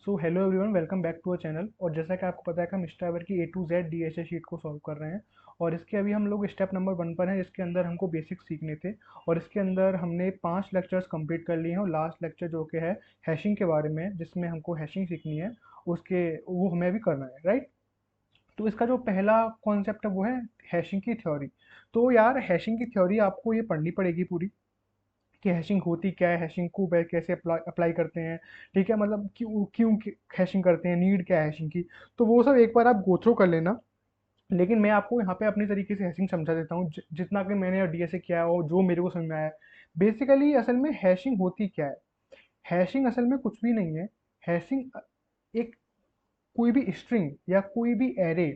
So hello everyone, welcome back to our channel. और जैसा कि आपको पता है कि हम स्टाइवर की ए टू जेड डीएसए शीट को सॉल्व कर रहे हैं। और इसके अभी हम लोग स्टेप नंबर 1 पर हैं, जिसके अंदर हमको बेसिक सीखने थे। और इसके अंदर हमने 5 लेक्चर्स कंप्लीट कर लिए हैं, और लास्ट लेक्चर जो कि है हैशिंग के बारे में, जिसमें हमको हैशिंग सीखनी है, उसके वो हमें भी करना है, राइट। तो इसका जो पहला कॉन्सेप्ट है वो है हैशिंग की थ्योरी। तो यार, हैशिंग की थ्योरी आपको ये पढ़नी पड़ेगी पूरी, कि हैशिंग होती क्या है, हैशिंग को कैसे अप्लाई अप्लाई करते हैं। ठीक है, मतलब क्यों क्यों हैशिंग करते हैं, नीड क्या है हैशिंग की। तो वो सब एक बार आप गो थ्रू कर लेना। लेकिन मैं आपको यहाँ पे अपनी तरीके से हैशिंग समझा देता हूँ, जितना कि मैंने डीएसए किया है और जो मेरे को समझ में आया है। बेसिकली असल में हैशिंग होती क्या है। हैशिंग असल में कुछ भी नहीं है। हैशिंग एक कोई भी स्ट्रिंग या कोई भी एरे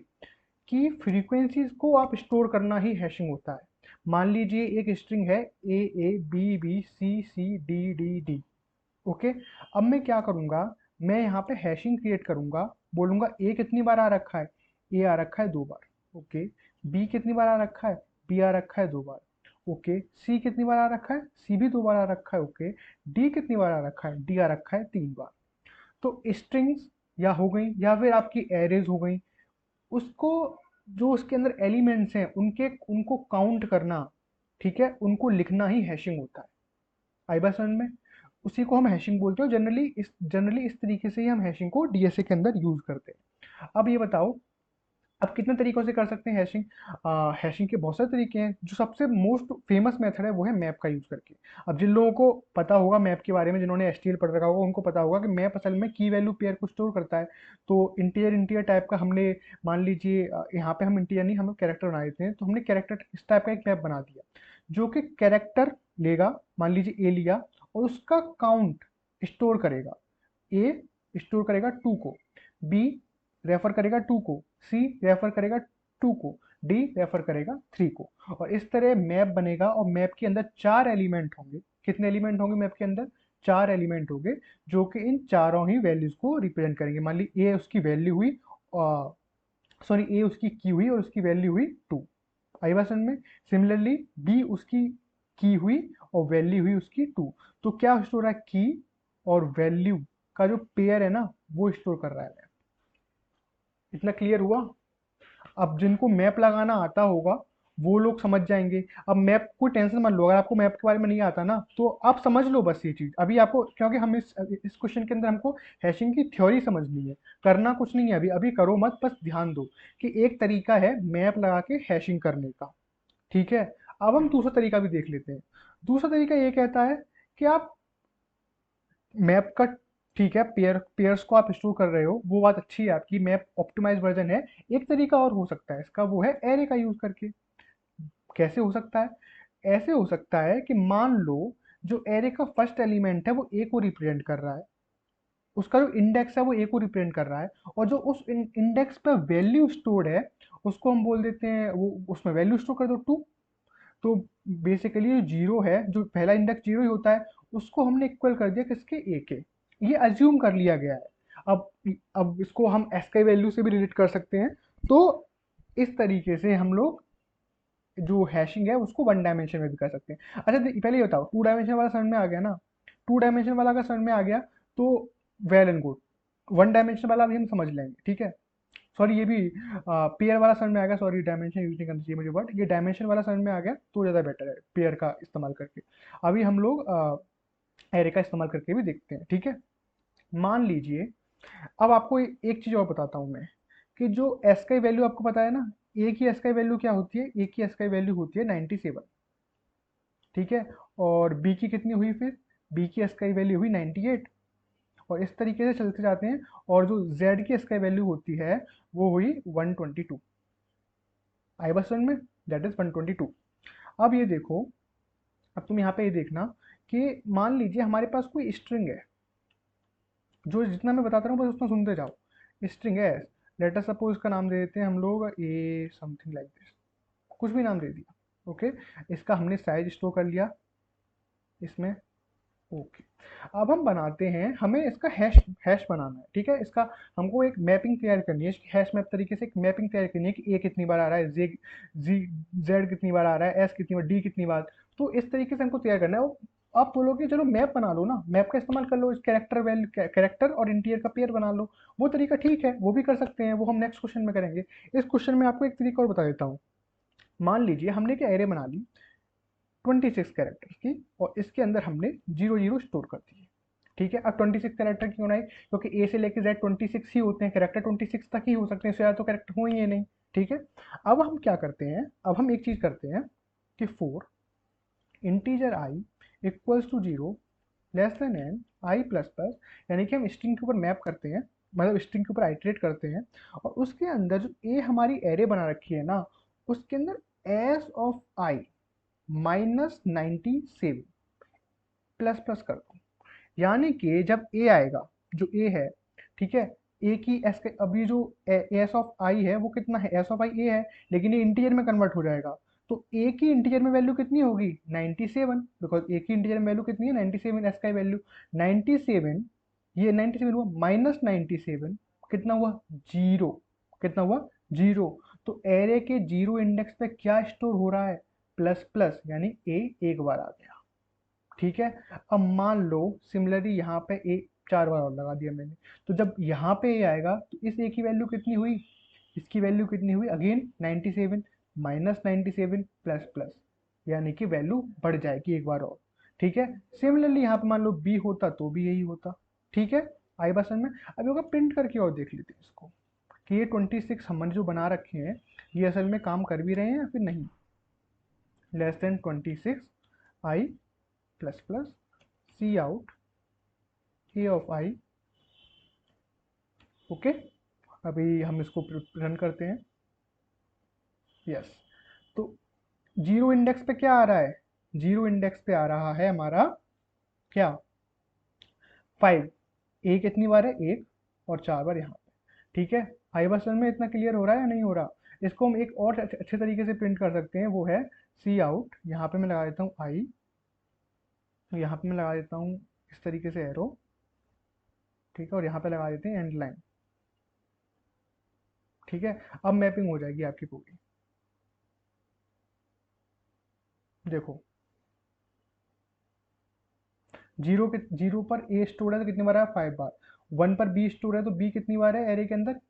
की फ्रीक्वेंसीज को आप स्टोर करना ही हैशिंग होता है। मान लीजिए एक स्ट्रिंग है A A B B C C D D D। Okay. अब मैं क्या करूंगा, मैं यहाँ पे हैशिंग क्रिएट करूंगा। बोलूंगा ए कितनी बार आ रखा है, ए आ रखा है 2 बार। ओके। बी कितनी बार आ रखा है, बी आ रखा है 2 बार। ओके। सी कितनी बार आ रखा है, सी भी 2 बार आ रखा है। ओके। डी कितनी बार आ रखा है, डी आ रखा है 3 बार। तो स्ट्रिंग्स या हो गई, या फिर आपकी एरेज हो गई, उसको जो उसके अंदर एलिमेंट्स हैं उनके उनको काउंट करना, ठीक है, उनको लिखना ही हैशिंग होता है। आई बात समझ में। उसी को हम हैशिंग बोलते हो। जनरली इस तरीके से ही हम हैशिंग को डीएसए के अंदर यूज करते हैं। अब ये बताओ, अब कितने तरीकों से कर सकते हैं हैशिंग। हैशिंग के बहुत सारे तरीके हैं। जो सबसे मोस्ट फेमस मेथड है वो है मैप का यूज करके। अब जिन लोगों को पता होगा मैप के बारे में, जिन्होंने एसटीएल पढ़ रखा होगा, उनको पता होगा कि मैप असल में की वैल्यू पेयर को स्टोर करता है। तो इंटीजर इंटीजर टाइप का हमने, मान लीजिए यहाँ पे हम इंटीजर नहीं, हम कैरेक्टर बना देते हैं, तो हमने कैरेक्टर इस टाइप का एक मैप बना दिया, जो कि कैरेक्टर लेगा। मान लीजिए ए लिया, और उसका काउंट स्टोर करेगा। ए स्टोर करेगा 2 को, बी रेफर करेगा 2 को, सी रेफर करेगा 2 को, डी रेफर करेगा 3 को। और इस तरह मैप बनेगा, और मैप के अंदर 4 एलिमेंट होंगे। कितने एलिमेंट होंगे मैप के अंदर, 4 एलिमेंट होंगे, जो कि इन चारों ही वैल्यूज को रिप्रेजेंट करेंगे। मान ली ए उसकी वैल्यू हुई, सॉरी ए उसकी की हुई और उसकी वैल्यू हुई 2। आई बात समझ में। सिमिलरली बी उसकी की हुई और वैल्यू हुई उसकी 2। तो क्या स्टोर है, की और वैल्यू का जो पेयर है ना, वो स्टोर कर रहा है। इतना क्लियर हुआ। अब जिनको मैप लगाना आता होगा वो लोग समझ जाएंगे। अब मैप को टेंशन मत लो, अगर आपको मैप के बारे में नहीं आता ना, तो आप समझ लो बस ये चीज अभी आपको, क्योंकि हम इस क्वेश्चन के अंदर हमको हैशिंग की थ्योरी समझनी है। करना कुछ नहीं है, अभी अभी करो मत, बस ध्यान दो कि एक तरीका है मैप लगा के हैशिंग करने का। ठीक है। अब हम दूसरा तरीका भी देख लेते हैं। दूसरा तरीका ये कहता है कि आप मैप का, ठीक है, पेयर्स को आप स्टोर कर रहे हो, वो बात अच्छी है, आपकी मैप ऑप्टिमाइज वर्जन है। एक तरीका और हो सकता है इसका, वो है एरे का यूज करके। कैसे हो सकता है, ऐसे हो सकता है कि मान लो जो एरे का फर्स्ट एलिमेंट है वो ए को रिप्रेजेंट कर रहा है, उसका जो इंडेक्स है वो ए को रिप्रेजेंट कर रहा है, और जो उस इंडेक्स पे वैल्यू स्टोर्ड है उसको हम बोल देते हैं, वो उसमें वैल्यू स्टोर कर दो 2। तो बेसिकली जो जीरो है, जो पहला इंडेक्स जीरो ही होता है, उसको हमने इक्वल कर दिया किसके, ए के। ये अज्यूम कर लिया गया है। अब इसको हम एस के वैल्यू से भी रिलेट कर सकते हैं। तो इस तरीके से हम लोग जो हैशिंग है उसको 1 डायमेंशन में भी कर सकते हैं। अच्छा, पहले ये बताओ, 2 डायमेंशन वाला समझ में आ गया ना। 2 डायमेंशन वाला अगर समझ में आ गया तो वेल एंड गुड। 1 डायमेंशन वाला भी हम समझ लेंगे, ठीक है। सॉरी, ये भी पेयर वाला समझ में आ गया। सॉरी, डायमेंशन यूज नहीं करना चाहिए मुझे, बट ये डायमेंशन वाला समझ में आ गया तो ज़्यादा बेटर है पेयर का इस्तेमाल करके। अभी हम लोग एरे का इस्तेमाल करके भी देखते हैं, ठीक है। मान लीजिए, अब आपको एक चीज़ और बताता हूँ मैं, कि जो एस का वैल्यू आपको पता है ना, ए की एस का वैल्यू क्या होती है, ए की एस का वैल्यू होती है 97। ठीक है। और बी की कितनी हुई फिर, बी की एस का वैल्यू हुई 98। और इस तरीके से चलते जाते हैं। और जो जेड की एस का वैल्यू होती है वो हुई 122। आई बस वन में, दैट इज 122। अब ये देखो, अब तुम यहाँ पे ये देखना कि मान लीजिए हमारे पास कोई स्ट्रिंग है, जो जितना मैं बताता हूँ बस उतना सुनते जाओ। स्ट्रिंग है, लेट अस सपोज इसका नाम दे देते हैं हम लोग ए समथिंग लाइक दिस, कुछ भी नाम दे दिया। ओके। इसका हमने साइज स्टोर कर लिया इसमें। ओके। अब हम बनाते हैं, हमें इसका हैश हैश बनाना है, ठीक है। इसका हमको एक मैपिंग तैयार करनी है, हैश मैप तरीके से एक मैपिंग तैयार करनी है कि ए कितनी बार आ रहा है, जी जेड कितनी बार आ रहा है, एस कितनी बार, डी कितनी बार। तो इस तरीके से हमको तैयार करना है। आप बोलोगे चलो मैप बना लो ना, मैप का इस्तेमाल कर लो, इस कैरेक्टर वैल्यू कैरेक्टर और इंटीरियर का पेयर बना लो, वो तरीका ठीक है, वो भी कर सकते हैं, वो हम नेक्स्ट क्वेश्चन में करेंगे। इस क्वेश्चन में आपको एक तरीका और बता देता हूँ। मान लीजिए हमने क्या एरे बना ली 26 कैरेक्टर्स की, और इसके अंदर हमने 0 0 स्टोर कर दिए। ठीक है, अब 26 कैरेक्टर क्यों बनाए, क्योंकि ए से लेकर जेड 26 ही होते हैं, कैरेक्टर 26 तक ही हो सकते हैं, इससे ज़्यादा तो कैरेक्टर हो ही है नहीं। ठीक है, अब हम क्या करते हैं, अब हम एक चीज़ करते हैं कि for integer I equals to 0 less than N I plus plus, यानी कि हम स्ट्रिंग के ऊपर मैप करते हैं, मतलब स्ट्रिंग के ऊपर आइटरेट करते हैं, और उसके अंदर जो ए हमारी एरे बना रखी है ना, उसके अंदर S of I -97 plus plus कर दो। यानी कि जब ए आएगा, जो ए है, ठीक है, ए की एस के, अभी जो एस ऑफ आई है वो कितना है, एस ऑफ आई ए है, लेकिन ये इंटीजर में कन्वर्ट हो जाएगा, तो ए की इंटीजर में वैल्यू कितनी होगी 97, बिकॉज ए की इंटीजर में वैल्यू कितनी है 97, एस का वैल्यू 97, ये 97 हुआ -97 कितना हुआ, जीरो, कितना हुआ, जीरो। तो एरे के जीरो इंडेक्स पे क्या स्टोर हो रहा है, प्लस प्लस, यानी ए एक बार आ गया। ठीक है, अब मान लो सिमिलरली यहाँ पे ए 4 बार और लगा दिया मैंने, तो जब यहाँ पे ए आएगा तो इस ए की वैल्यू कितनी हुई, इसकी वैल्यू कितनी हुई अगेन 97, -97 प्लस प्लस, यानी कि वैल्यू बढ़ जाएगी एक बार और। ठीक है, सिमिलरली यहाँ पे मान लो बी होता तो भी यही होता। ठीक है, आई बात समझ में। अब होगा प्रिंट करके और देख लेते हैं इसको, कि ये 26 हमने जो बना रखे हैं ये असल में काम कर भी रहे हैं या फिर नहीं। Less than 26 I plus plus see out A of I. Okay, अभी हम इसको रन करते हैं। यस, तो जीरो इंडेक्स पे क्या आ रहा है, जीरो इंडेक्स पे आ रहा है हमारा क्या, 5। ए कितनी बार है, एक, और 4 बार यहाँ पे। ठीक है, आई बस में इतना क्लियर हो रहा है या नहीं हो रहा। इसको हम एक और अच्छे तरीके से प्रिंट कर सकते हैं, वो है सी आउट, यहाँ पे मैं लगा देता हूँ आई, यहाँ पे मैं लगा देता हूँ इस तरीके से एरो। ठीक है, और यहाँ पे लगा देते हैं एंड लाइन। ठीक है, अब मैपिंग हो जाएगी आपकी पूरी। देखो, जीरो पर ए स्टोर है तो कितनी बार है, 5 बार। 1 पर बी स्टोर है तो बी कितनी बार है एरे के अंदर,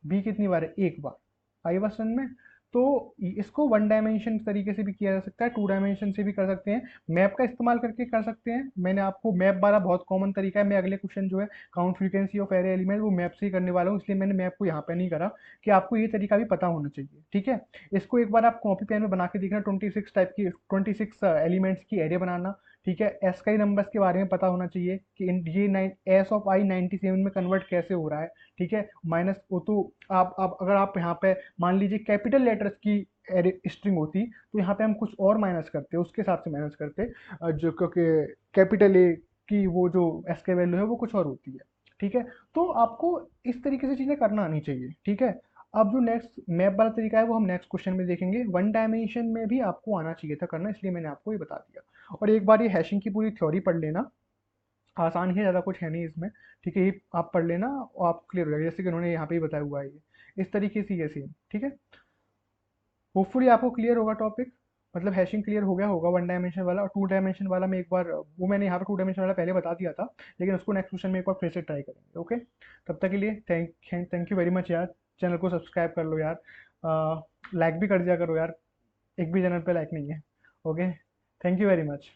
बी कितनी बार है, एक बार। आई बात समझ में। तो इसको वन डायमेंशन तरीके से भी किया जा सकता है, टू डायमेंशन से भी कर सकते हैं, मैप का इस्तेमाल करके कर सकते हैं। मैंने आपको मैप वाला बहुत कॉमन तरीका है, मैं अगले क्वेश्चन जो है count frequency of array element वो मैप से ही करने वाला हूँ, इसलिए मैंने मैप को यहाँ पे नहीं करा, कि आपको ये तरीका भी पता होना चाहिए। ठीक है, इसको एक बार आप कॉपी पेन में बना के देखना, 26 टाइप की 26 एलिमेंट्स की एरे बनाना। ठीक है, एस का नंबर्स के बारे में पता होना चाहिए कि ये एस ऑफ आई 97 में कन्वर्ट कैसे हो रहा है। ठीक है, माइनस वो तो आप अगर आप यहाँ पे मान लीजिए कैपिटल लेटर्स की स्ट्रिंग होती तो यहाँ पे हम कुछ और माइनस करते, उसके हिसाब से माइनस करते, जो क्योंकि कैपिटल ए की वो जो एस के वैल्यू है वो कुछ और होती है। ठीक है, तो आपको इस तरीके से चीज़ें करना आनी चाहिए। ठीक है, अब जो नेक्स्ट मैप वाला तरीका है वो हम नेक्स्ट क्वेश्चन में देखेंगे, वन डायमेंशन में भी आपको आना चाहिए था करना, इसलिए मैंने आपको ये बता दिया। और एक बार ये हैशिंग की पूरी थ्योरी पढ़ लेना, आसान ही है, ज़्यादा कुछ है नहीं इसमें। ठीक है, ये आप पढ़ लेना और आप क्लियर हो जाएगा, जैसे कि उन्होंने यहाँ पे ही बताया हुआ है ये इस तरीके से, ये सेम। ठीक है, होपफुली आपको क्लियर होगा टॉपिक, मतलब हैशिंग क्लियर हो गया होगा वन डायमेंशन वाला। और टू डायमेंशन वाला में एक बार वो मैंने यहाँ पे टू डायमेंशन वाला पहले बता दिया था, लेकिन उसको नेक्स्ट क्वेश्चन में एक बार फिर से ट्राई करेंगे। ओके, तब तक के लिए थैंक यू वेरी मच यार। चैनल को सब्सक्राइब कर लो यार, लाइक भी कर दिया करो यार, एक भी चैनल पे लाइक नहीं है। Okay, thank you very much.